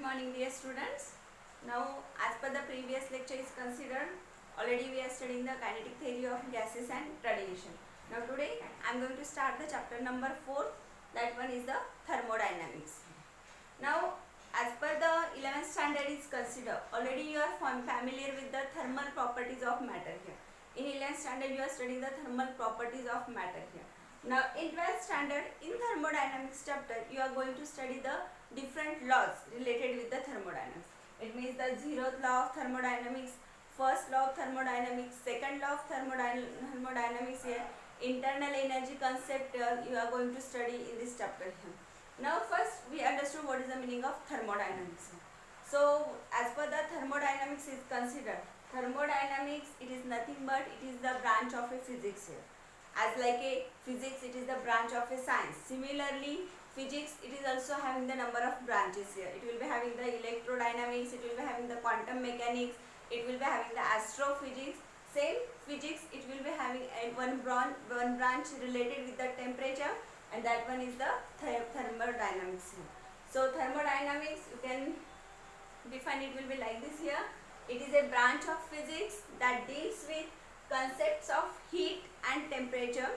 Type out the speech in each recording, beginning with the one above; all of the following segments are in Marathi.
morning dear students. Now as per the previous lecture is considered, already we are studying the kinetic theory of gases and radiation. Now today I am going to start the chapter number 4, that one is the thermodynamics. Now as per the 11th standard is considered, already you are familiar with the thermal properties of matter here. In 11th standard you are studying the thermal properties of matter here. Now in 12th standard, in thermodynamics chapter, you are going to study the different laws related with the thermodynamics. It means the 0th law of thermodynamics, first law of thermodynamics, second law of thermodynamics here, internal energy concept you are going to study in this chapter here. Now first we understood what is the meaning of thermodynamics. So as per the thermodynamics is considered, thermodynamics it is nothing but it is the branch of a physics here. As like a physics, it is the branch of a science. Similarly, physics, it is also having the number of branches here. It will be having the electrodynamics, it will be having the quantum mechanics, it will be having the astrophysics. Same physics, it will be having one branch related with the temperature, and that one is the thermodynamics here. So thermodynamics, you can define it will be like this here. It is a branch of physics that deals with concepts of heat and temperature.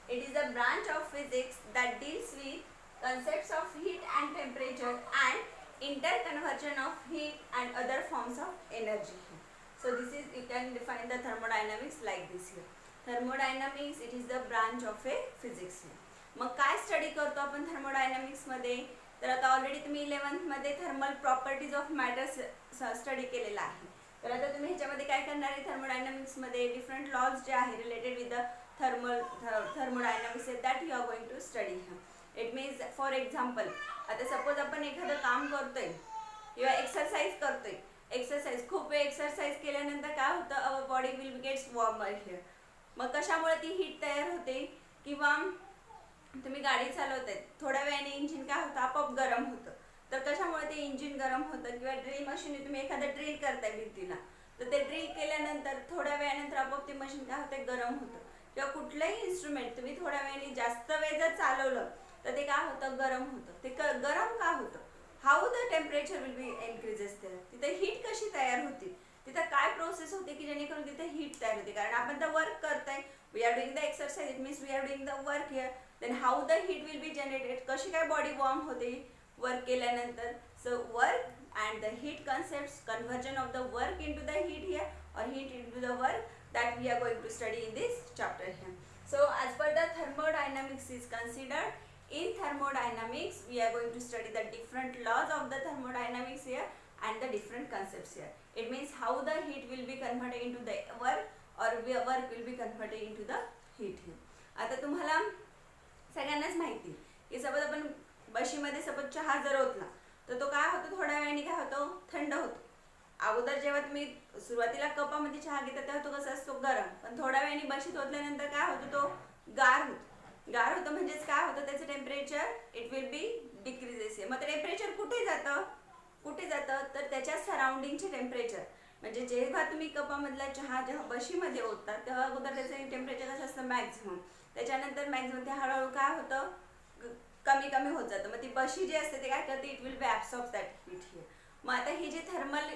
It is a branch of physics that deals with concepts of heat and temperature and interconversion of heat and other forms of energy. So this is, you can define the thermodynamics like this here. Thermodynamics, it is the branch of a physics here. मग काय स्टडी करतो आपण थर्मोडायनामिक्स मध्ये? तर आता ऑलरेडी तुम्ही 11th मध्ये thermal properties of matters study केलेला आहे. तर आता तुम्ही ह्याच्यामध्ये काय करणार आहे, थर्मोडायनामिक्स मध्ये डिफरंट लॉज जे आहे related with the thermodynamics that you are going to study here. It means for example, आता सपोज आपण एखादं काम करतोय किंवा एक्सरसाइज करतोय, एक्सरसाइज खूप वेळ एक्सरसाइज केल्यानंतर काय होतं, our body will gets warmer here. मग कशामुळे ती हीट तयार होते? किंवा तुम्ही गाडी चालवताय, थोड्या वेळाने इंजिन काय होतं, आपोआप गरम होतं. तर कशामुळे ते इंजिन गरम होतं? किंवा ड्रिल मशीन, तुम्ही एखादं ड्रिल करताय भिंतीला, तर ते ड्रिल केल्यानंतर थोड्या वेळानंतर आपोआप ते मशीन काय होते, गरम होतं. किंवा कुठलंही इन्स्ट्रुमेंट तुम्ही थोड्या वेळाने जास्त वेळ जर चालवलं तर ते काय होतं, गरम होतं. ते गरम का होतं? How the temperature will be increases there. तिथे हीट कशी तयार होती, तिथं काय प्रोसेस होते की जेणेकरून तिथे हीट तयार होते? कारण आपण तर वर्क करताय, we are doing the exercise, it means we are doing the work here. Then how the heat will be generated, कशी काय बॉडी वॉर्म होते वर्क केल्यानंतर. So work and the heat concepts, conversion of the work into the heat here or heat into the work, that we are going to study in this chapter here. So as per the thermodynamics is considered, in thermodynamics we are going to study the different laws of the thermodynamics here and the different concepts here. It means how the heat will be converted into the work or work will be converted into the heat here. आता तुम्हाला सगळ्यांनाच माहिती की सपोज आपण बशीमध्ये सपोज चहा जर ओतला तर तो काय होतो, थोड्या वेळाने काय होतो, थंड होतो. अगोदर जेव्हा तुम्ही सुरुवातीला कपामध्ये चहा घेता तेव्हा तो कसा असतो, गरम. पण थोड्या वेळाने बशीत ओतल्यानंतर काय होतो, तो गार होतो. गार होतं म्हणजेच काय होतं, त्याचं temperature it will B decreases. मग ते टेम्परेचर कुठे जातं, तर त्याच्या सराउंडिंगचे टेम्परेचर. म्हणजे जेव्हा तुम्ही कपामधला चहा जेव्हा बशीमध्ये ओततात तेव्हा अगोदर त्याचं टेम्परेचर कसं असतं, मॅक्झिमम. त्याच्यानंतर मॅक्झिमम ते हळूहळू काय होतं, कमी कमी होत जातं. मग ती बशी जी असते ते काय करते, it will be absorb that heat here. मग आता ही जी थर्मल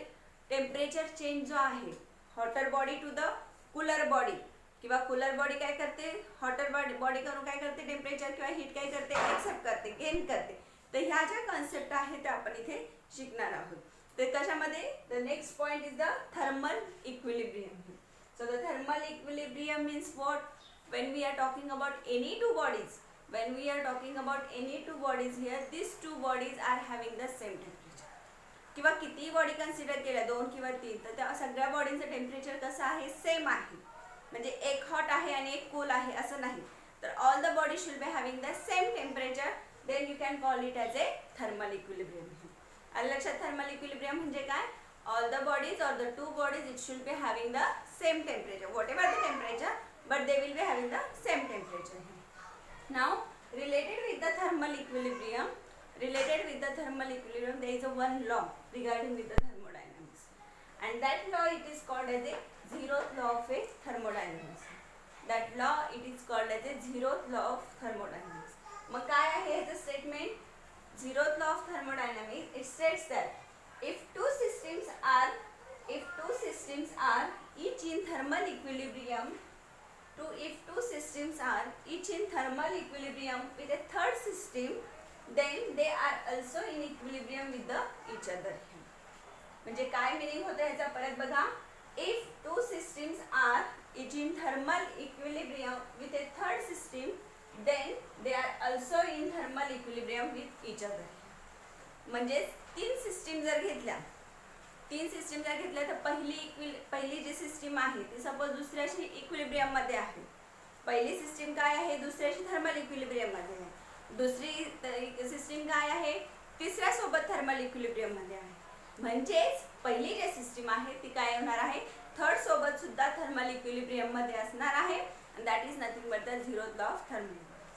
टेम्परेचर चेंज जो आहे, hotter body to the cooler body, किंवा कूलर बॉडी काय करते, हॉटर बॉडी करून काय करते, टेम्परेचर किंवा हीट काय करते, एक्सेप्ट करते, गेन करते. तर ह्या ज्या कन्सेप्ट आहेत त्या आपण इथे शिकणार आहोत. तर कशामध्ये, the next point is the thermal equilibrium. So the thermal equilibrium means what, when we are talking about any two bodies, when we are talking about any two bodies here, these two bodies are having the same temperature. किंवा किती बॉडी कन्सिडर केल्या, 2 किंवा 3, तर त्या सगळ्या बॉडींचं टेम्परेचर कसं आहे, सेम आहे. म्हणजे एक हॉट आहे आणि एक कूल आहे असं नाही. तर all the body should be having the same temperature, then you can call it as a thermal equilibrium. आलं लक्षात? थर्मल इक्विलिब्रियम म्हणजे काय, all the bodies or the two bodies it should be having the same temperature, whatever the temperature, but they will be having the same temperature. Now related with the thermal equilibrium, there is a one law regarding with the thermodynamics, and that law it is called as a zeroth law of a thermodynamics. That law it is called as a zeroth law of thermodynamics. मग काय आहे याचं statement, zeroth law of thermodynamics, it states that if two systems are if two systems are each in thermal equilibrium if two systems are each in thermal equilibrium with a third system, then they are also in equilibrium with the each other. म्हणजे काय मिनिंग होतं ह्याचा परत बघा. If two systems are each in thermal equilibrium with a third system, then they are also in thermal equilibrium with each other. म्हणजे तीन सिस्टीम जर घेतल्या तर पहिली जी सिस्टीम आहे ती सपोज दुसऱ्याशी इक्विलिब्रियम मध्ये आहे. पहिली सिस्टीम काय आहे, दुसऱ्याशी थर्मल इक्विलिब्रियम मध्ये आहे. दुसरी सिस्टीम काय आहे, तिसऱ्या सोबत थर्मल इक्विलिब्रियम मध्ये आहे. म्हणजेच पहिली जी सिस्टीम आहे ती काय होणार आहे, थर्ड सोबत सुद्धा थर्मल इक्विलिब्रियम मध्ये असणार आहे. and that is nothing but the zeroth law of thermodynamics.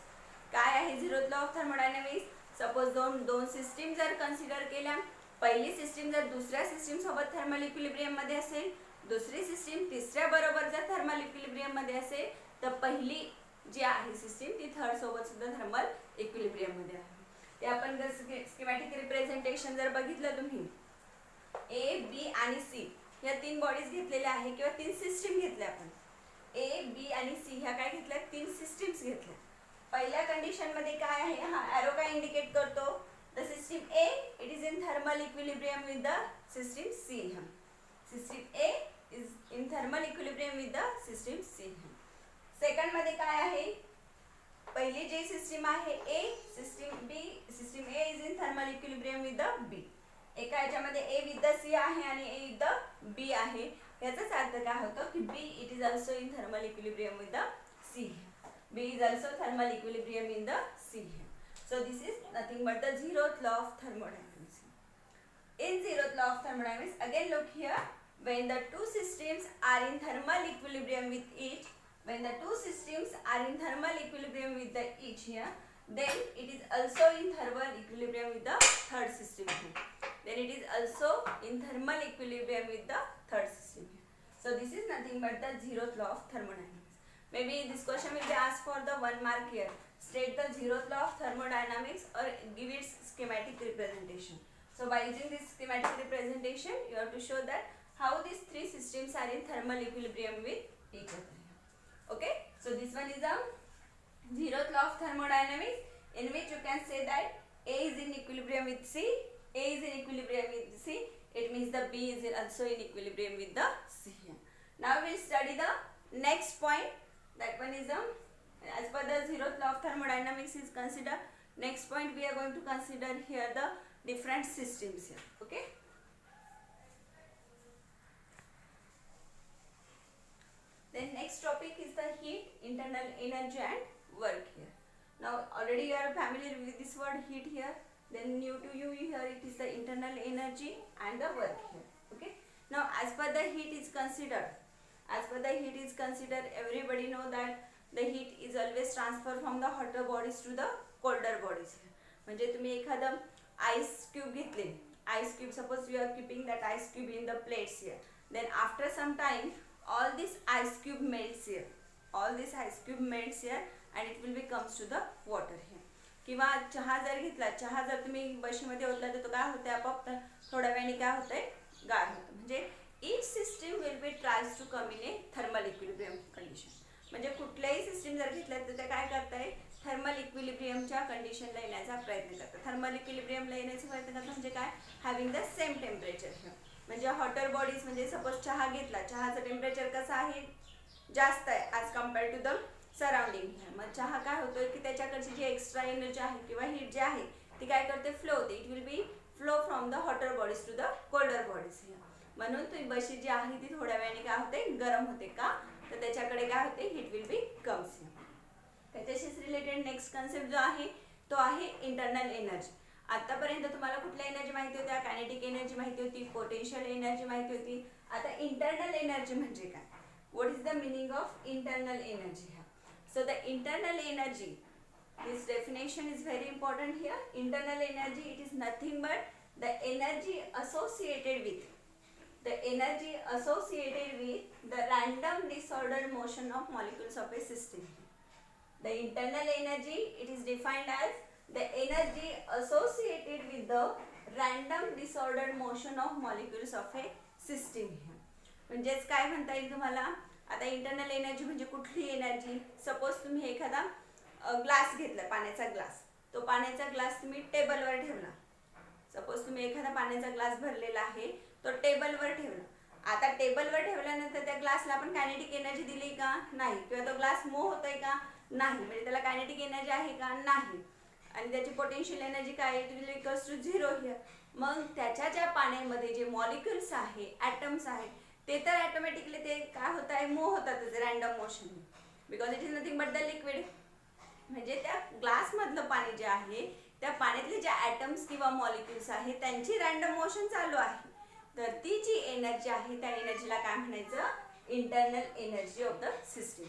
काय आहे zeroth law of thermodynamics? Suppose दोन सिस्टीम जर कन्सिडर केल्या, पहिली सिस्टीम जर दुसऱ्या सिस्टीम सोबत थर्मल इक्विलिब्रियम मध्ये असेल, दुसरी सिस्टीम तिसऱ्या बरोबर जर थर्मल इक्विलिब्रियम मध्ये असेल, तर पहिली जी आहे सिस्टीम ती थर्ड सोबत सुद्धा थर्मल इक्विलिब्रियम मध्ये आहे. ते आपण जर स्कीमॅटिक रिप्रेझेंटेशन जर बघितलं तुम्ही, ए बी आणि सी या तीन बॉडीज घेतलेल्या आहे किंवा तीन सिस्टीम घेतल्या. आपण ए बी आणि सी ह्या काय घेतल्या, तीन सिस्टीम्स घेतल्या. पहिल्या कंडिशन मध्ये काय आहे, हा एरो काय इंडिकेट करतो, the system A it is in thermal equilibrium with the system C. System A is in thermal equilibrium with the system C. Second मध्ये काय आहे, पहिली जी सिस्टीम आहे A, system A is in thermal equilibrium with the B. एका याच्यामध्ये ए विथ द सी आहे आणि ए विथ द बी आहे. याचाच अर्थ काय होतो की B it is also in thermal equilibrium with the C. B is also thermal equilibrium in the C. So this is nothing but the zeroth law of thermodynamics. In zeroth law of thermodynamics, again look here, when the two systems are in thermal equilibrium with each, when the two systems are in thermal equilibrium with the each here, then it is also in thermal equilibrium with the third system here. Then it is also in thermal equilibrium with the third system here. So this is nothing but the zeroth law of thermodynamics. Maybe this question will be asked for the 1 mark here. State the zeroth law of thermodynamics or give its schematic representation. So by using this schematic representation, you have to show that how these three systems are in thermal equilibrium with each other. Okay, so this one is a zeroth law of thermodynamics, in which you can say that A is in equilibrium with C. A is in equilibrium with C. It means the B is also in equilibrium with the C. Now we will study the next point. That one is as per the zeroth law of thermodynamics is considered. Next point we are going to consider here the different systems here. Okay. Then next topic is the heat, internal energy and work here. Now already you are familiar with this word heat here. Then new to you here it is the internal energy and the work here. Okay. Now as per the heat is considered, everybody know that the heat is always transferred from the hotter bodies to the colder bodies. म्हणजे तुम्ही एखादं आइस क्यूब घेतले, ice cube, suppose you are keeping that ice cube in the plates here, then after some time all this ice cube melts here, and it will be comes to the water here. किंवा चहा जर घेतला, चहा जर तुम्ही बशीमध्ये ओतला तर तो काय होते, आपोआप थोड्या वेळाने काय होतंय, गार होतं. म्हणजे each system will be tries to come in a thermal equilibrium condition. म्हणजे कुठल्याही सिस्टीम जर घेतल्या तर ते काय करताय, थर्मल इक्विलिब्रियमच्या कंडिशनला येण्याचा प्रयत्न करतात. थर्मल इक्विलिब्रियमला येण्याचा प्रयत्न करतात म्हणजे काय, हॅव्हिंग द सेम टेम्परेचर. म्हणजे हॉटर बॉडीज, म्हणजे सपोज चहा घेतला, चहाचं टेम्परेचर कसं आहे, जास्त आहे as compare to the surrounding. मग चहा काय होतोय की त्याच्याकडची जी एक्स्ट्रा एनर्जी आहे किंवा हीट जी आहे ती काय करते, फ्लो होते. It will be flow from the hotter bodies to the colder bodies. म्हणून तुम्ही बशी जी आहे ती थोड्या वेळाने काय होते, गरम होते. का तर त्याच्याकडे काय होते, हीट विल बी कम्स. त्याच्याशीच रिलेटेड नेक्स्ट कन्सेप्ट जो आहे तो आहे इंटरनल एनर्जी. आतापर्यंत तुम्हाला कुठल्या एनर्जी माहिती होत्या, कायनेटिक एनर्जी माहिती होती, पोटेन्शियल एनर्जी माहिती होती. आता इंटरनल एनर्जी म्हणजे काय, what is the meaning of internal energy. So the internal energy, this definition is very important here. Internal energy, it is nothing but the energy associated with the random disordered motion of molecules of a system. The internal energy, it is defined as the energy associated with the random disordered motion of molecules of a system. म्हणजेच काय म्हणता येईल तुम्हाला, आता इंटरनल एनर्जी म्हणजे कुठली एनर्जी. सपोज तुम्ही एखादा ग्लास घेतला, पाण्याचा ग्लास, तो पाण्याचा ग्लास तुम्ही टेबलवर ठेवला. सपोज तुम्ही एखादा पाण्याचा ग्लास भरलेला आहे, तो टेबलवर ठेवला. आता टेबलवर ठेवल्यानंतर त्या ग्लासला आपण कायनेटिक एनर्जी दिली का, नाही. किंवा तो ग्लास मूव्ह होतोय का, नाही. म्हणजे त्याला कायनेटिक एनर्जी आहे का, नाही. आणि त्याची पोटेन्शियल एनर्जी काय, it will equals to 0 here. मग त्याच्या ज्या पाण्यामध्ये जे मॉलिक्युल्स आहे, ॲटम्स आहेत, ते तर ऑटोमॅटिकली ते काय होत आहे, मूव्ह होतात random motion, because it is nothing but the liquid. म्हणजे त्या ग्लासमधलं पाणी जे आहे, त्या पाण्यातले जे ॲटम्स किंवा मॉलिक्युल्स आहेत त्यांची रँडम मोशन चालू आहे. तर ती जी एनर्जी आहे त्या एनर्जीला काय म्हणायचं, internal energy of the system.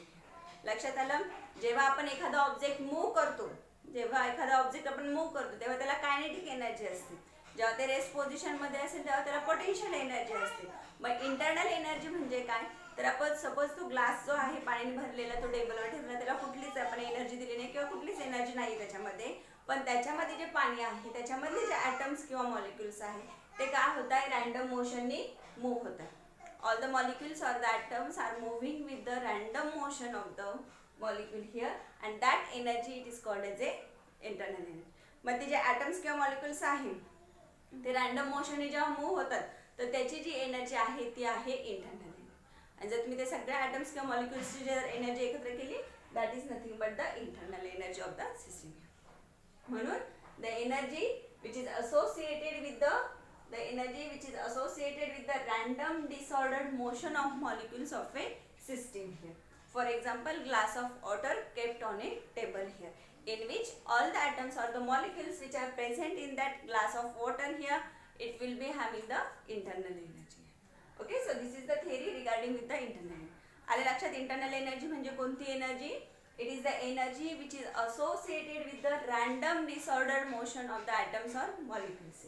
लक्षात आलं. जेव्हा आपण एखादा ऑब्जेक्ट मूव्ह करतो, जेव्हा एखादा ऑब्जेक्ट आपण मूव्ह करतो तेव्हा त्याला कायनेटिक एनर्जी असते. जेव्हा ते रेस्ट पोझिशनमध्ये असेल तेव्हा त्याला पोटेन्शियल एनर्जी असते. मग इंटरनल एनर्जी म्हणजे काय, तर आपण सपोज तो ग्लास जो आहे पाण्याने भरलेला, तो टेबलवर ठेवला, त्याला कुठलीच आपण एनर्जी दिली नाही किंवा कुठलीच एनर्जी नाही त्याच्यामध्ये. पण त्याच्यामध्ये जे पाणी आहे त्याच्यामधले जे ॲटम्स किंवा मॉलिक्युल्स आहे ते काय होत आहे, रँडम मोशननी मूव्ह होत आहे. All the molecules or the atoms are moving with the random motion of the molecule here and that energy it is called as a internal energy. मग ते जे ॲटम्स किंवा मॉलिक्युल्स आहे ते रँडम मोशनने जेव्हा मूव्ह होतात तर त्याची जी एनर्जी आहे ती आहे इंटरनल एनर्जी. आणि जर तुम्ही ते सगळ्या ॲटम्स किंवा मॉलिक्युल्सची जर एनर्जी एकत्र केली, that is nothing but the internal energy of the system. म्हणून the energy which is associated with the energy which is associated with the random disordered motion of molecules of a system here. For example, glass of water kept on a table here, in which all the atoms or the molecules which are present in that glass of water here, it will be having the internal energy. Okay, so this is the theory regarding with the internal energy. आले लक्षात. इंटरनल एनर्जी म्हणजे कोणती एनर्जी, it is the energy which is associated with the random disordered motion of the atoms or molecules.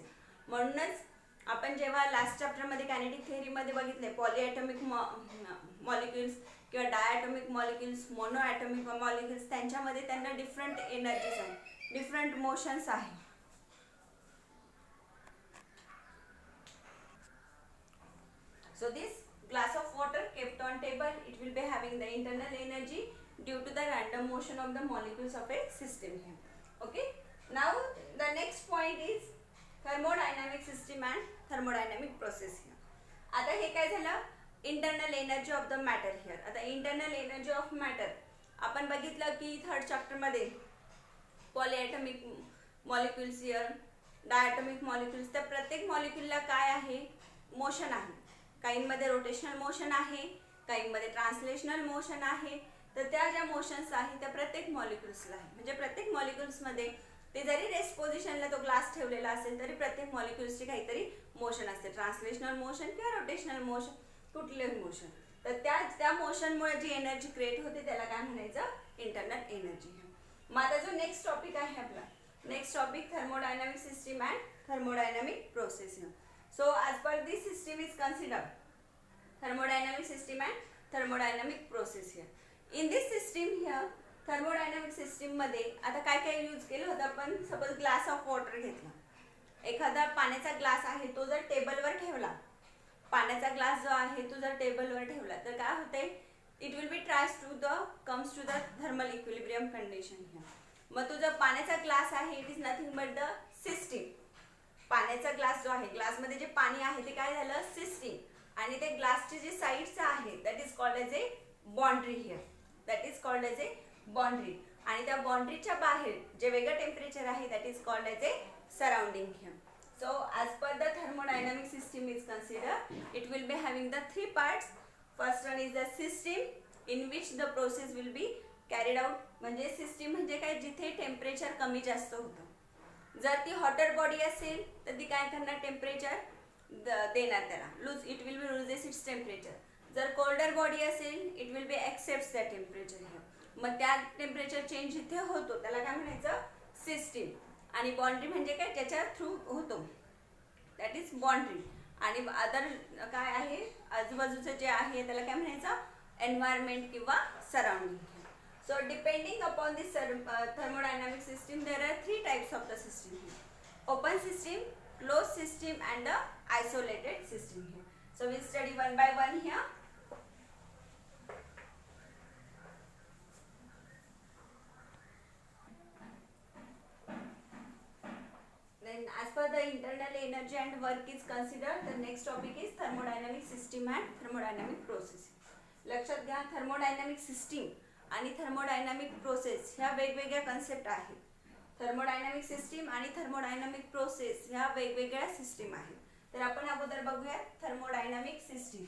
म्हणूनच आपण जेव्हा लास्ट चॅप्टरमध्ये कायनेटिक थेअरीमध्ये बघितले, पॉलीॲटॉमिक मॉलिक्युल्स किंवा डायॲटॉमिक मॉलिक्युल्स, मोनोॲटॉमिक मॉलिक्युल्स, त्यांच्यामध्ये त्यांना डिफरंट एनर्जीज आहेत, डिफरंट मोशन्स आहेत. So this glass of water kept on table, it will be having the internal energy due to the random motion of the molecules of a system here. Okay. Now the next point is thermodynamic system and thermodynamic process here. आता हे काय झालं, internal energy of the matter here. आता इंटरनल एनर्जी ऑफ मॅटर आपण बघितलं की third चॅप्टरमध्ये पॉलीॲटॉमिक molecules here, diatomic molecules. त्या प्रत्येक मॉलिक्युलला काय आहे, मोशन आहे. काहींमध्ये रोटेशनल मोशन आहे, काहींमध्ये ट्रान्सलेशनल मोशन आहे. तर त्या ज्या मोशन्स आहेत त्या प्रत्येक मॉलिक्युल्सला आहे. म्हणजे प्रत्येक मॉलिक्युल्समध्ये ते जरी रेस्ट पोझिशनला तो ग्लास ठेवलेला असेल तरी प्रत्येक मॉलिक्युल्सची काहीतरी मोशन असते, ट्रान्सलेशनल मोशन किंवा रोटेशनल मोशन, कुठलेही मोशन. तर त्या मोशनमुळे जी एनर्जी क्रिएट होते त्याला काय म्हणायचं, इंटरनल एनर्जी. मग आता जो नेक्स्ट टॉपिक आहे आपला, next topic thermodynamic system and thermodynamic process. So as per this system is considered thermodynamic system and thermodynamic process here. In this system here, thermodynamic system मध्ये आता काय काय यूज केलं होतं आपण. सपोज ग्लास ऑफ वॉटर घेतला, एखादा पाण्याचा ग्लास आहे तो जर टेबलवर ठेवला, पाण्याचा ग्लास जो आहे तो जर टेबलवर ठेवला तर काय होते, it will be tries to the comes to the thermal equilibrium condition here. मग तो जो पाण्याचा ग्लास आहे it is nothing but the system. पाण्याचा ग्लास जो आहे, ग्लासमध्ये जे पाणी आहे ते काय झालं, सिस्टीम. आणि ते ग्लासचे जे साईड्स आहे that is called as A boundary here, that is called as A boundary. आणि त्या बाउंड्रीच्या बाहेर जे वेगळं टेम्परेचर आहे that is called as A surrounding here. So as per the thermodynamic system is considered, it will be having the three parts. First one is the system in which the process will be carried out. म्हणजे सिस्टीम म्हणजे काय, जिथे टेम्परेचर कमी जास्त होतं. जर ती हॉटर बॉडी असेल तर ती काय करणार, टेम्परेचर देणार त्याला, it will B loses its temperature. जर कोल्डर बॉडी असेल इट विल बी एक्सेप्ट त्या टेम्परेचर हिअर. मग त्या टेम्परेचर चेंज जिथे होतो त्याला काय म्हणायचं, सिस्टीम. आणि बाउंड्री म्हणजे काय, ज्याच्या थ्रू होतो दॅट इज बाउंड्री. आणि अदर काय आहे, आजूबाजूचं जे आहे त्याला काय म्हणायचं, एन्व्हायरमेंट किंवा surrounding. So depending upon this thermodynamic system, there are three types of the system here: open system, closed system, and the isolated system here. So we'll study one by one here. Then as per the internal energy and work is considered, the next topic is thermodynamic system and thermodynamic process. लक्षात घ्या, थर्मोडायनामिक सिस्टीम आणि थर्मोडायनामिक प्रोसेस ह्या वेगवेगळ्या कन्सेप्ट आहेत. थर्मोडायनामिक सिस्टीम आणि थर्मोडायनामिक प्रोसेस ह्या वेगवेगळ्या सिस्टीम आहेत. तर आपण अगोदर बघूया थर्मोडायनामिक सिस्टीम.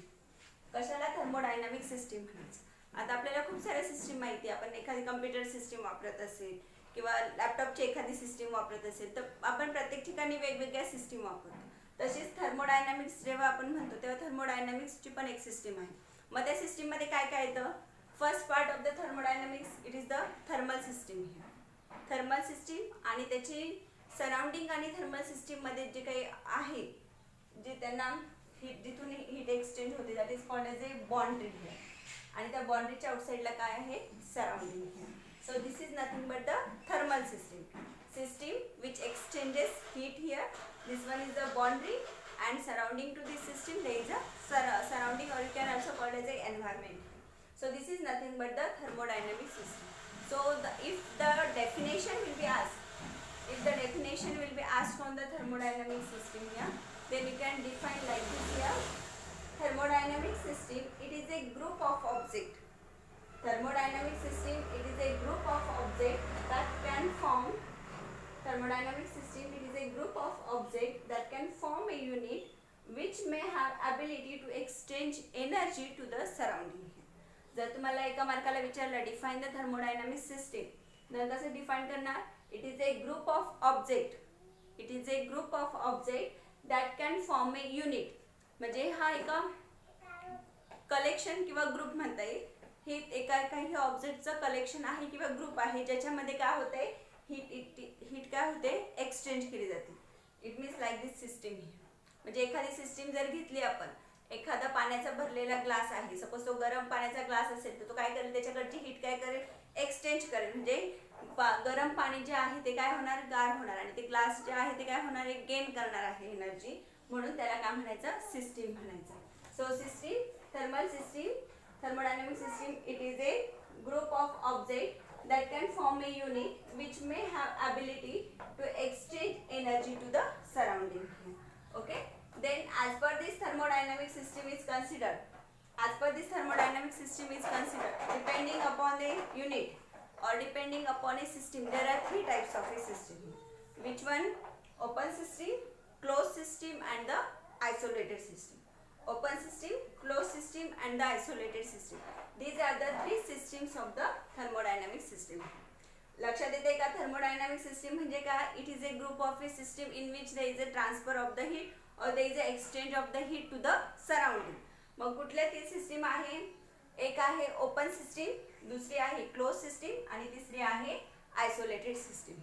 कशाला थर्मोडायनामिक सिस्टीम म्हणायचं? आता आपल्याला खूप साऱ्या सिस्टीम माहिती आहे. आपण एखादी कम्प्युटर सिस्टीम वापरत असेल किंवा लॅपटॉपची एखादी सिस्टीम वापरत असेल तर आपण प्रत्येक ठिकाणी वेगवेगळ्या सिस्टीम वापरतो. तशीच थर्मोडायनामिक्स जेव्हा आपण म्हणतो तेव्हा थर्मोडायनामिक्सची पण एक सिस्टीम आहे. मग त्या सिस्टीम मध्ये काय काय येतं? First part of the thermodynamics it is the thermal system. Thermal system आणि त्याची सराउंडिंग आणि थर्मल सिस्टीम मध्ये जे काही आहे जे त्यांना हीट जिथून हीट एक्सचेंज होते that is called as A boundary here. आणि त्या बाउंड्रीच्या आउटसाइडला काय आहे? Surrounding here. So this is nothing but the thermal system which exchanges heat here. This one is the boundary and surrounding to this system there is a surrounding, or you can also call it as a environment. So this is nothing but the thermodynamic system. So if the definition will be asked from the thermodynamic system here, then you can define like this here. Thermodynamic system, it is a group of object. Thermodynamic system, it is a group of objects that can form. Thermodynamic system, it is a group of objects that can form a unit which may have ability to exchange energy to the surrounding. जर तुम्हाला एका मार्काला विचारलं डिफाइन द थर्मोडायनामिक सिस्टीम, तर कसं डिफाइन करणार? It is a group of object. It is a group of object that can form A unit. म्हणजे हा एका कलेक्शन किंवा ग्रुप म्हणता येईल. हे एका काही ऑब्जेक्टचं कलेक्शन आहे किंवा ग्रुप आहे ज्याच्यामध्ये काय होते? हीट काय होते? एक्सचेंज केली जाते. It means like this system ही. म्हणजे एखादी सिस्टीम जर घेतली आपण, एखादा पाण्याचा भरलेला ग्लास आहे, सपोज तो गरम पाण्याचा ग्लास असेल तर तो काय करेल? त्याच्याकडची हीट काय करेल? एक्सचेंज करेल. म्हणजे गरम पाणी जे आहे ते काय होणार? गार होणार. आणि ते ग्लास जे आहे ते काय होणार? एक गेन करणार आहे एनर्जी. म्हणून त्याला काय म्हणायचं? सिस्टीम म्हणायचं. So system, thermal system, thermodynamic system, it is a group of objects that can form a unit which may have ability to exchange energy to the surrounding. Okay, then as per this thermodynamic system is considered, depending upon the unit or depending upon a system, there are three types of a system. Which one? Open system, closed system, and the isolated system. Open system, closed system, and the isolated system. These are the three systems of the thermodynamic system. लक्षात येते का? thermodynamic system म्हणजे काय? It is a group of a system in which there is a transfer of the heat or there is a exchange of the heat to the surrounding. मग कुठल्या तीन सिस्टीम आहे? एक आहे ओपन सिस्टीम, दुसरी आहे क्लोज सिस्टीम आणि तिसरी आहे आयसोलेटेड सिस्टीम.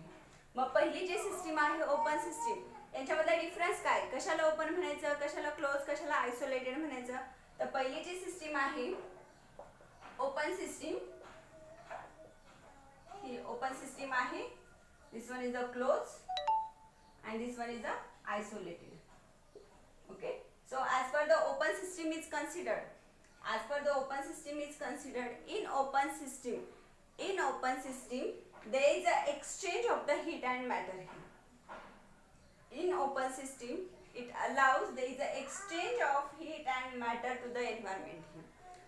मग पहिली जी सिस्टीम आहे ओपन सिस्टीम, यांच्यामधला डिफरन्स काय? कशाला ओपन म्हणायचं, कशाला क्लोज, कशाला आयसोलेटेड म्हणायचं? तर पहिली जी सिस्टीम आहे ओपन सिस्टीम, ही ओपन सिस्टीम आहे. This one is a close and this one is a isolated. Okay, so as per the open system is considered, in open system there is a exchange of the heat and matter here. In open system it allows there is a exchange of heat and matter to the environment here.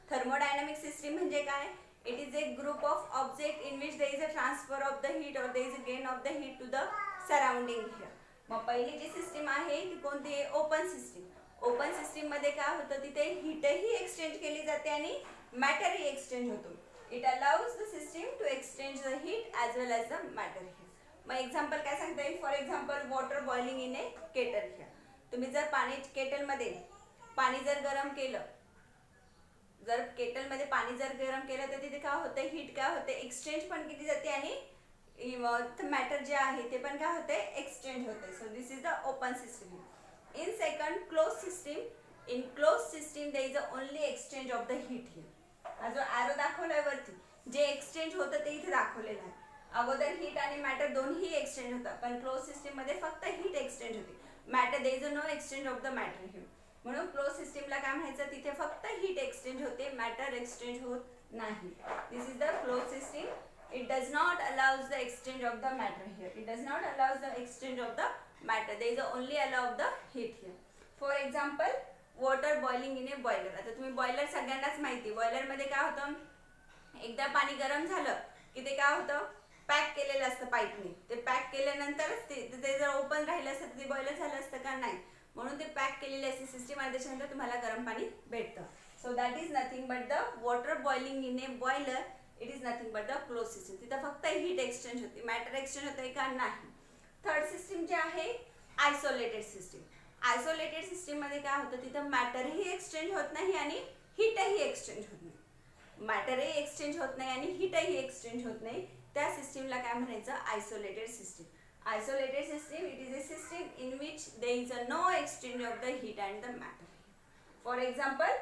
Thermodynamic system म्हणजे काय? It is a group of object in which there is a transfer of the heat or there is a gain of the heat to the surrounding here. मग पहिली जी सिस्टीम आहे ती कोणती आहे? Open system. ओपन सिस्टीम मध्ये काय होतं? तिथे हीटही एक्सचेंज केली जाते आणि मॅटरही एक्सचेंज होतो. It allows the system to exchange the heat as well as the matter here. मग एक्झाम्पल काय सांगता येईल? For example water boiling in a kettle here. तुम्ही जर केटलमध्ये पाणी जर गरम केलं, तर तिथे काय होतं? हीट काय होते? एक्सचेंज पण केली जाते आणि मॅटर जे आहे ते पण काय होते? एक्सचेंज होते. So this is the open system. In second close system, in close system there is only exchange of the heat here. हा जो ॲरो दाखवलाय वरती जे एक्सचेंज होतं ते इथे दाखवलेलं आहे. अगोदर हीट आणि मॅटर दोन्ही एक्सचेंज होतं, पण क्लोज सिस्टीम मध्ये फक्त हीट एक्सचेंज होती. Matter there is no exchange of the matter here. म्हणून क्लोज सिस्टीमला काय म्हणायचं, तिथे फक्त हीट एक्सचेंज होते, मॅटर एक्सचेंज होत नाही. This is the close system. It does not allows the exchange of the matter here. It does not allows the exchange of the matter. There is only allow of the heat here. For example, water boiling in a boiler. आता तुम्ही बॉयलर सगळ्यांनाच माहिती, बॉयलर मध्ये काय होतं, एकदा पाणी गरम झालं की ते काय होतं, पॅक केलेलं असतं पाईपने. ते पॅक केल्यानंतरच ते जर ओपन राहिलं असतं तर ते बॉयलर झालं असतं का, नाही. म्हणून ते पॅक केलेली असते सिस्टीम आणि त्याच्यानंतर तुम्हाला गरम पाणी भेटतं. So that is nothing but the water boiling in A boiler. It is nothing but the close system. तिथं फक्त हीट एक्सचेंज होती, मॅटर एक्सचेंज होते का, नाही. थर्ड सिस्टीम जे आहे आयसोलेटेड सिस्टीम. आयसोलेटेड सिस्टीम मध्ये काय होतं, तिथं मॅटरही एक्सचेंज होत नाही आणि हीटही एक्सचेंज होत नाही. मॅटरही एक्सचेंज होत नाही आणि हीटही एक्सचेंज होत नाही. त्या सिस्टीमला काय म्हणायचं, isolated system. Isolated system, it is a system in which there is no exchange of the heat and the matter. For example,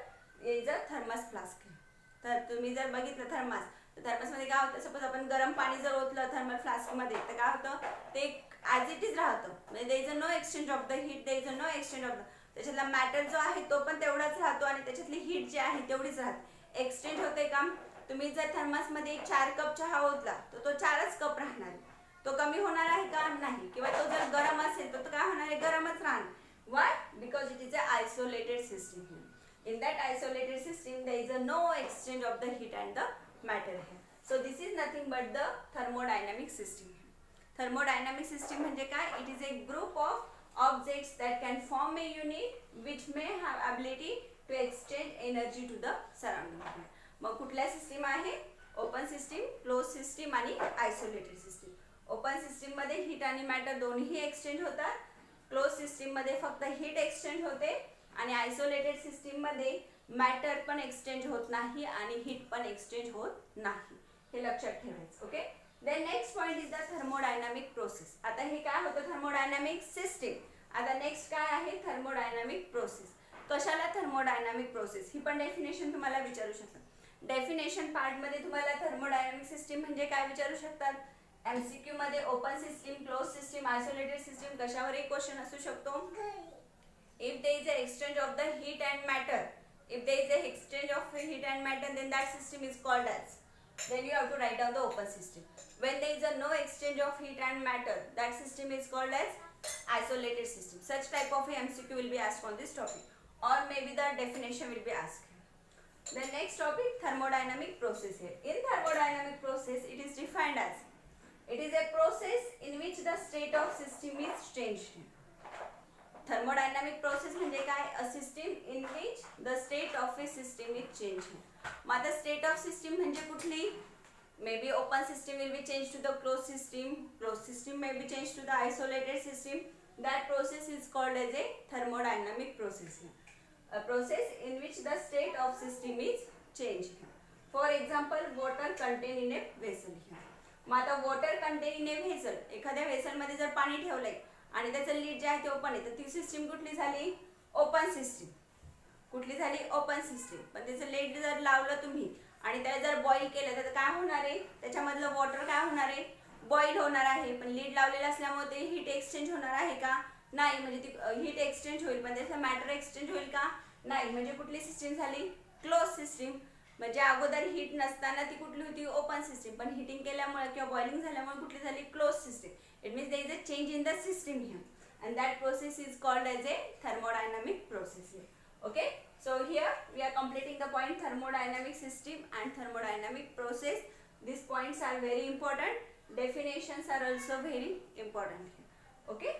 there is a thermos flask. तर तुम्ही जर बघितलं थर्मस, तर थर्मसमध्ये काय होतं, सपोज आपण गरम पाणी जर ओतलं थर्मल फ्लास्कमध्ये तर काय होतं, ते ॲज इट इज राहतं. म्हणजे there is no exchange of the heat, there is no exchange of the, त्याच्यातला मॅटर जो आहे तो पण तेवढाच राहतो आणि त्याच्यातली हीट जी आहे तेवढीच राहते. एक्सचेंज होते का, तुम्ही जर थर्मसमध्ये 4 कप चहा ओतला तर तो 4च कप राहणार. तो कमी होणार आहे का, नाही. किंवा तो जर गरम असेल तर तो काय होणार आहे, गरमच राहणार. Y, because it is a isolated system. In that isolated system there is no exchange of the heat and the matter here. So this is nothing but the thermodynamic system. Thermodynamic system म्हणजे काय, it is a group of objects that can form a unit which may have ability to exchange energy to the surrounding. मग कुठल्या सिस्टीम आहे, ओपन सिस्टीम, क्लोज सिस्टीम आणि आयसोलेटेड सिस्टीम. ओपन सिस्टीम मध्ये हीट आणि मॅटर दोन्ही एक्सचेंज होतात. क्लोज सिस्टीम मध्ये फक्त हीट एक्सचेंज होते आणि आयसोलेटेड सिस्टीम मध्ये मॅटर पण एक्सचेंज होत नाही आणि हीट पण एक्सचेंज होत नाही. हे लक्षात ठेवायचं. Okay. Then next point is the thermodynamic process. आता हे काय होतं, थर्मोडायनामिक सिस्टीम. आता नेक्स्ट काय आहे, थर्मोडायनामिक प्रोसेस. कशाला थर्मोडायनामिक प्रोसेस, ही पण डेफिनेशन तुम्हाला विचारू शकतात. डेफिनेशन पार्ट मध्ये तुम्हाला थर्मोडायनामिक सिस्टीम म्हणजे काय विचारू शकतात. एमसीक्यू मध्ये open system, close system, isolated system कशावरही क्वेश्चन असू शकतो. If there is an exchange of the heat and matter, if there is an exchange of heat and matter, then that system is called as. Then you have to write down the open system. When there is a no exchange of heat and matter, that system is called as isolated system. Such type of MCQ will be asked on this topic, or maybe the definition will be asked. The next topic, thermodynamic process here. In thermodynamic process, it is defined as, it is a process in which the state of system is changed. Thermodynamic process म्हणजे काय, a system in which the state of a system is change. मग आता स्टेट ऑफ सिस्टीम म्हणजे कुठली, may be open system will be change to the close system, close system may be change to the isolated system. That process is called as a thermodynamic process. A process in which the state of system is change. For example, water contain in a vessel. मग आता water contain in A vessel, एखाद्या व्हेसलमध्ये जर पाणी ठेवलंय आणि त्याचं लीड जे आहे ते ओपन आहे, तर ती सिस्टीम कुठली झाली, ओपन सिस्टीम. कुठली झाली, ओपन सिस्टीम. पण त्याचं लीड जर लावलं तुम्ही आणि त्याला जर बॉईल केलं तर काय होणार आहे, त्याच्यामधलं वॉटर काय होणार आहे, बॉईल होणार आहे. पण लीड लावलेलं असल्यामुळे ते हीट एक्सचेंज होणार आहे का, नाही. म्हणजे ती हीट एक्सचेंज होईल पण त्याचं मॅटर एक्सचेंज होईल का, नाही. म्हणजे कुठली सिस्टीम झाली, क्लोज सिस्टीम. म्हणजे अगोदर हीट नसताना ती कुठली होती, ओपन सिस्टीम. पण हीटिंग केल्यामुळे किंवा बॉइलिंग झाल्यामुळे कुठली झाली, close system. It means there is a change in the system here, and that process is called as a thermodynamic process here. Okay, so here we are completing the point thermodynamic system and thermodynamic process. These points are very important. Definitions are also very important here. Okay.